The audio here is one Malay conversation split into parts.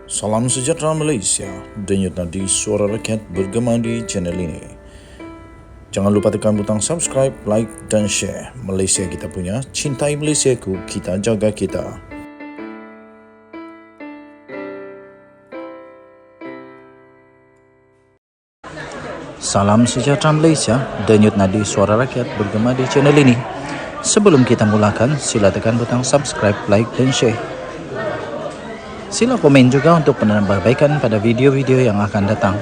Salam sejahtera Malaysia, denyut nadi suara rakyat bergema di channel ini. Jangan lupa tekan butang subscribe, like dan share. Malaysia kita punya, cintai Malaysiaku, kita jaga kita. Salam sejahtera Malaysia, denyut nadi suara rakyat bergema di channel ini. Sebelum kita mulakan, sila tekan butang subscribe, like dan share. Sila komen juga untuk penambahbaikan pada video-video yang akan datang.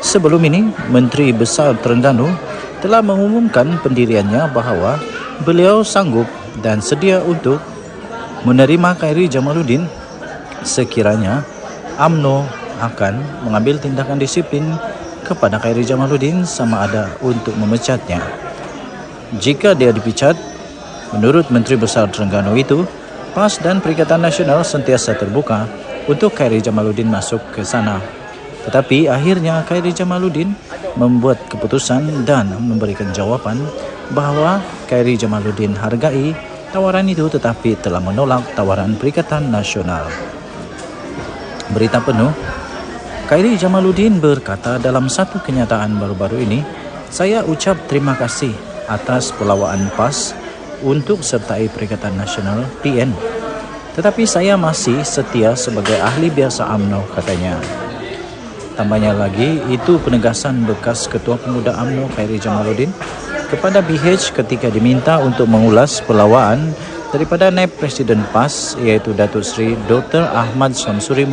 Sebelum ini, Menteri Besar Terengganu telah mengumumkan pendiriannya bahawa beliau sanggup dan sedia untuk menerima Khairy Jamaluddin sekiranya UMNO akan mengambil tindakan disiplin kepada Khairy Jamaluddin sama ada untuk memecatnya. Jika dia dipecat, menurut Menteri Besar Terengganu itu, PAS dan Perikatan Nasional sentiasa terbuka untuk Khairy Jamaluddin masuk ke sana. Tetapi akhirnya Khairy Jamaluddin membuat keputusan dan memberikan jawapan bahawa Khairy Jamaluddin hargai tawaran itu tetapi telah menolak tawaran Perikatan Nasional. Berita penuh, Khairy Jamaluddin berkata dalam satu kenyataan baru-baru ini, "Saya ucap terima kasih atas pelawaan PAS untuk sertai Perikatan Nasional PN. Tetapi saya masih setia sebagai ahli biasa UMNO," katanya. Tambahnya lagi, itu penegasan bekas Ketua Pemuda UMNO Khairy Jamaluddin kepada BH ketika diminta untuk mengulas pelawaan daripada Naib Presiden PAS iaitu Datuk Seri Dr. Ahmad Samsuri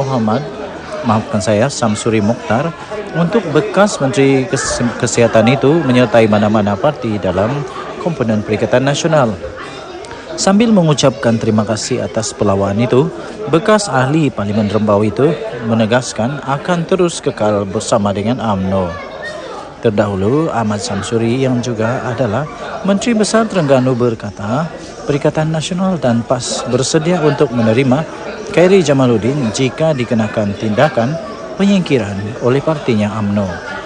Samsuri Mokhtar untuk bekas Menteri Kesihatan itu menyertai mana-mana parti dalam komponen Perikatan Nasional. Sambil mengucapkan terima kasih atas pelawaan itu, bekas ahli Parlimen Rembau itu menegaskan akan terus kekal bersama dengan UMNO. Terdahulu, Ahmad Samsuri yang juga adalah Menteri Besar Terengganu berkata, Perikatan Nasional dan PAS bersedia untuk menerima Khairy Jamaluddin jika dikenakan tindakan penyingkiran oleh partinya UMNO.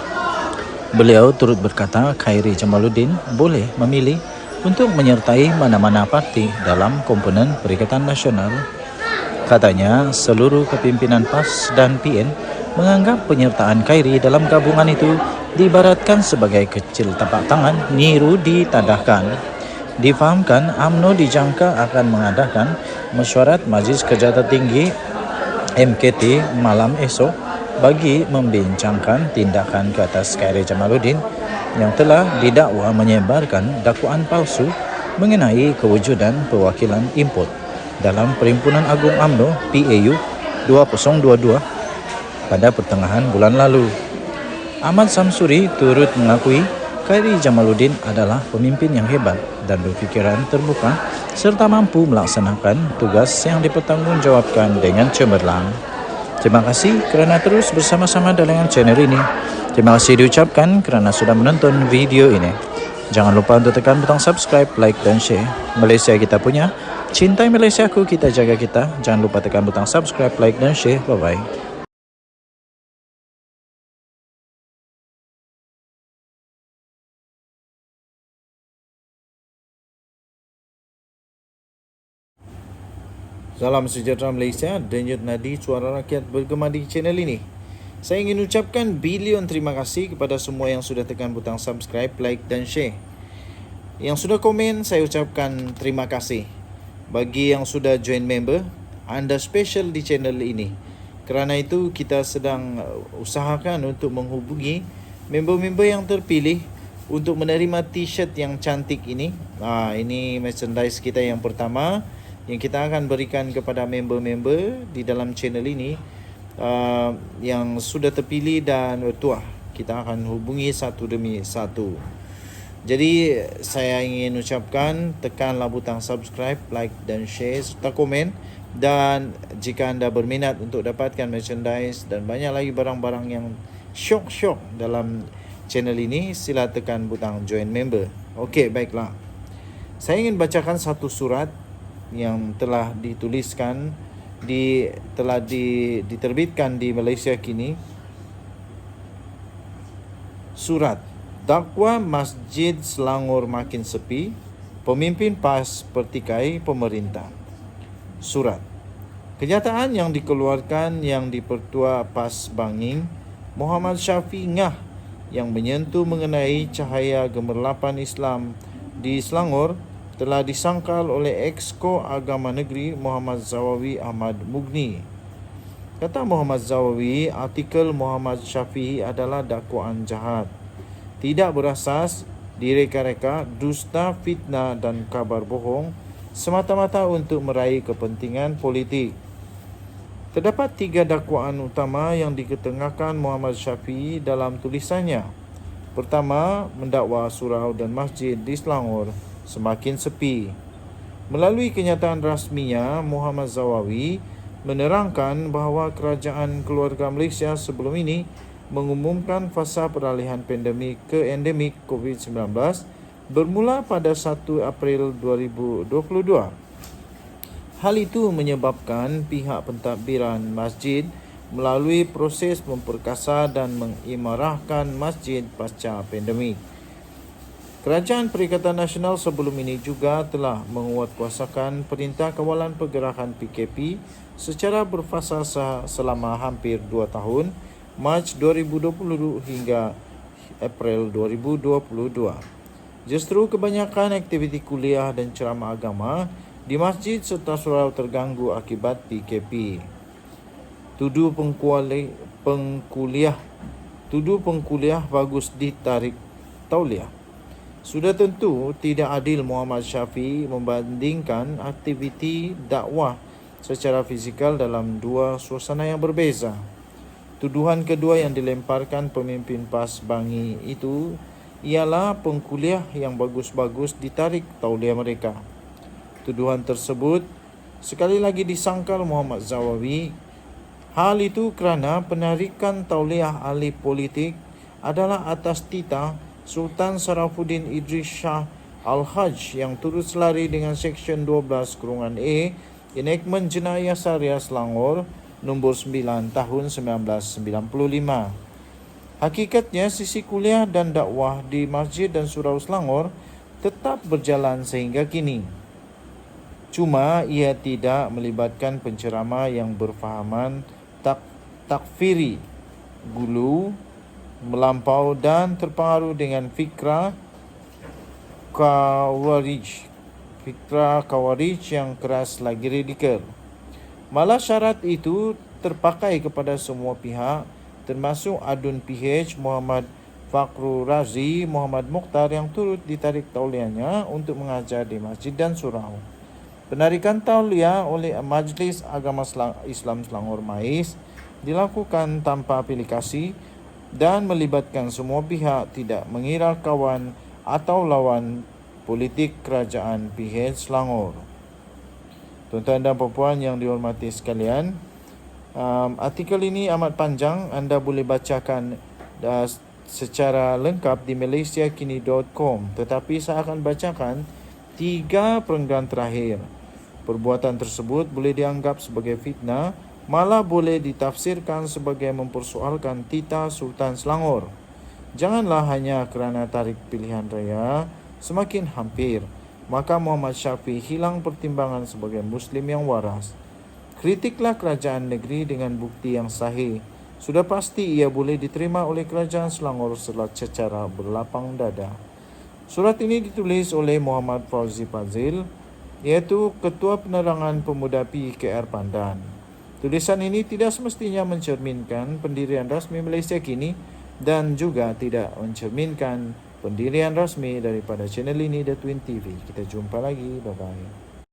Beliau turut berkata Khairy Jamaluddin boleh memilih untuk menyertai mana-mana parti dalam komponen Perikatan Nasional. Katanya, seluruh kepimpinan PAS dan PN menganggap penyertaan Khairy dalam gabungan itu diibaratkan sebagai kecil tapak tangan niru ditadahkan. Difahamkan UMNO dijangka akan mengadakan mesyuarat Majlis Kerja Tertinggi MKT malam esok bagi membincangkan tindakan ke atas Khairy Jamaluddin yang telah didakwa menyebarkan dakwaan palsu mengenai kewujudan perwakilan import dalam Perhimpunan Agung UMNO PAU 2022 pada pertengahan bulan lalu. Ahmad Samsuri turut mengakui Khairy Jamaluddin adalah pemimpin yang hebat dan berfikiran terbuka serta mampu melaksanakan tugas yang dipertanggungjawabkan dengan cemerlang. Terima kasih kerana terus bersama-sama dalam channel ini. Terima kasih diucapkan kerana sudah menonton video ini. Jangan lupa untuk tekan butang subscribe, like dan share. Malaysia kita punya, cintai Malaysiaku, kita jaga kita. Jangan lupa tekan butang subscribe, like dan share. Bye-bye. Salam sejahtera Malaysia, denyut nadi suara rakyat bergema di channel ini. Saya ingin ucapkan bilion terima kasih kepada semua yang sudah tekan butang subscribe, like dan share. Yang sudah komen, saya ucapkan terima kasih. Bagi yang sudah join member, anda special di channel ini. Kerana itu kita sedang usahakan untuk menghubungi member-member yang terpilih untuk menerima t-shirt yang cantik ini. Ini merchandise kita yang pertama yang kita akan berikan kepada member-member di dalam channel ini yang sudah terpilih dan bertuah. Kita akan hubungi satu demi satu. Jadi saya ingin ucapkan tekanlah butang subscribe, like dan share serta komen. Dan jika anda berminat untuk dapatkan merchandise dan banyak lagi barang-barang yang syok-syok dalam channel ini, sila tekan butang join member. Okey, baiklah. Saya ingin bacakan satu surat yang telah dituliskan diterbitkan di Malaysia kini. Surat dakwa Masjid Selangor makin sepi, pemimpin PAS pertikai pemerintah. Surat Kenyataan yang dikeluarkan yang di-Pertua PAS Banging Muhammad Syafi Ngah yang menyentuh mengenai cahaya gemerlapan Islam di Selangor telah disangkal oleh Exco Agama Negeri Muhammad Zawawi Ahmad Mugni. Kata Muhammad Zawawi, artikel Muhammad Syafi'i adalah dakwaan jahat, tidak berasas, direka-reka, dusta, fitnah dan kabar bohong semata-mata untuk meraih kepentingan politik. Terdapat 3 dakwaan utama yang diketengahkan Muhammad Syafi'i dalam tulisannya. Pertama, mendakwa surau dan masjid di Selangor semakin sepi. Melalui kenyataan rasminya, Muhammad Zawawi menerangkan bahawa kerajaan keluarga Malaysia sebelum ini mengumumkan fasa peralihan pandemik ke endemik COVID-19 bermula pada 1 April 2022. Hal itu menyebabkan pihak pentadbiran masjid melalui proses memperkasa dan mengimarahkan masjid pasca pandemik. Kerajaan Perikatan Nasional sebelum ini juga telah menguatkuasakan Perintah Kawalan Pergerakan PKP secara berfasa selama hampir 2 tahun, Mac 2020 hingga April 2022. Justru kebanyakan aktiviti kuliah dan ceramah agama di masjid serta surau terganggu akibat PKP. Tuduh pengkuliah bagus ditarik tauliah. Sudah tentu tidak adil Muhammad Syafi'i membandingkan aktiviti dakwah secara fizikal dalam 2 suasana yang berbeza. Tuduhan kedua yang dilemparkan pemimpin PAS Bangi itu ialah pengkuliah yang bagus-bagus ditarik tauliah mereka. Tuduhan tersebut sekali lagi disangkal Muhammad Zawawi. Hal itu kerana penarikan tauliah ahli politik adalah atas titah Sultan Sarafuddin Idris Shah Al-Hajj yang turut selari dengan Seksyen 12(a) Enactment Jenayah Syariah Selangor nombor 9 tahun 1995. Hakikatnya sisi kuliah dan dakwah di masjid dan surau Selangor tetap berjalan sehingga kini. Cuma ia tidak melibatkan penceramah yang berfahaman takfiri, gulu, melampau dan terpengaruh dengan fikrah Khawarij yang keras lagi radikal. Malah syarat itu terpakai kepada semua pihak, termasuk Adun PH Muhammad Fakrul Razi Muhammad Mukhtar yang turut ditarik tauliahnya untuk mengajar di masjid dan surau. Penarikan tauliah oleh Majlis Agama Islam Selangor MAIS dilakukan tanpa aplikasi dan melibatkan semua pihak, tidak mengira kawan atau lawan politik kerajaan PH Selangor. Tuan-tuan dan puan yang dihormati sekalian, artikel ini amat panjang, anda boleh bacakan secara lengkap di malaysiakini.com, tetapi saya akan bacakan 3 perenggan terakhir. Perbuatan tersebut boleh dianggap sebagai fitnah, malah boleh ditafsirkan sebagai mempersoalkan titah Sultan Selangor. Janganlah hanya kerana tarikh pilihan raya semakin hampir, maka Muhammad Syafi'i hilang pertimbangan sebagai Muslim yang waras. Kritiklah kerajaan negeri dengan bukti yang sahih. Sudah pasti ia boleh diterima oleh kerajaan Selangor secara berlapang dada. Surat ini ditulis oleh Muhammad Fauzi Fazil, iaitu Ketua Penerangan Pemuda PKR Pandan. Tulisan ini tidak semestinya mencerminkan pendirian rasmi Malaysia kini dan juga tidak mencerminkan pendirian rasmi daripada channel ini, The Twin TV. Kita jumpa lagi. Bye-bye.